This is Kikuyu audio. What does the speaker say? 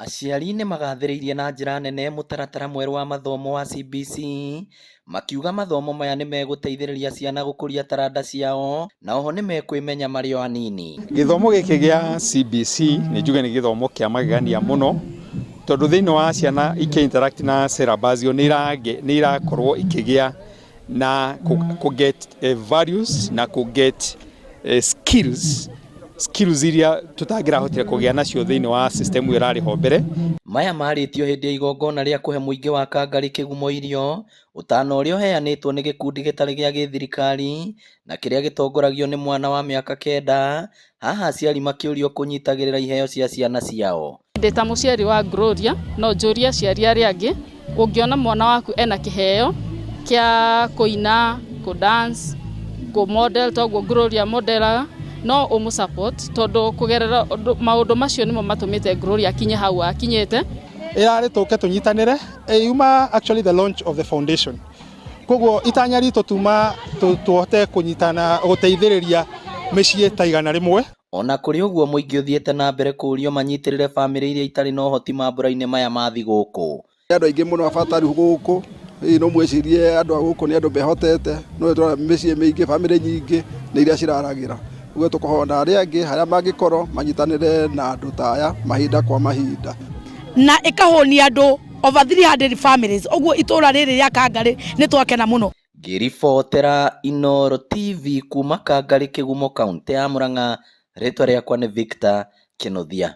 Aciari nĩ magathĩrĩirie na njĩra nene mũtaratara mwerũ wa mathomo wa CBC, makiuga mathomo maya nĩ megũteithĩrĩria ciana gũkũria taranda ciao, na oho nĩ mekwĩmenya marĩ o anini. Gĩthomo gĩkĩ gĩa CBC nĩ njuge nĩ gĩthomo kĩa magegania mũno, tondũ thĩinĩ wa ciana interact na syllabus nĩ irakorwo ikĩgĩa na get values na get skills iria tutangĩrahotire kũgĩa nacio thĩinĩ wa system ĩrarĩ ho mbere. Maya marĩtio hĩndĩ ya igongona rĩa kũhe mũingĩ wa Kangarĩ kĩgumo irio, ũtaano ũrĩa ũheanĩtwo nĩ gĩkundi gĩtarĩ gĩa gĩthirikari na kĩrĩa gĩtongoragio nĩ mwana wa mĩaka 9, haha aciari makĩũrio kũnyitagĩrĩra iheo cia ciana ciao. Ndĩ ta mũciari wa Gloria, no njũrie aciari arĩa angĩ, ũngĩona mwana waku ena kĩheo kĩa kũina, dance, model, toguo Gloria modelaga, no ũmũsupport tondũ kũgerera maũndũ macio nĩmo matũmĩte Gloria akinye hau akinyĩte. Ĩrarĩ tũke tũnyitanĩre, yuma actually the launch of the foundation. Koguo itanya ritũ tuma tuote kũnyitana gũteithĩrĩria mĩciĩ ta 100. Ona kũrĩ ũguo mũingĩ ũthiĩte na mbere kũũrio manyitĩrĩre famĩlĩ iria itarĩ na ũhoti mambũra-inĩ maya ma thigũkũ. Andũ aingĩ mũno abatari gũkũ, no mwĩcirie andũ a gũkũ nĩ andũ mehotete, no mĩciĩ mĩingĩ famĩlĩ nyingĩ nĩ iria ciraragĩra. Uwe tukohona arĩa angĩ harĩa mangĩkorwo manyitanĩre na andũ ta aya mahinda kwa mahinda. Na ĩkahonia andũ over 300 families. Ũguo itũra rĩrĩ rĩa Kangarĩ nĩ twakena mũno. Ngĩribotera Inooro TV kuma Kangarĩ kĩgumo kaunti ya Murang'a, rĩtwa rĩakwa nĩ Victor Kĩnuthia.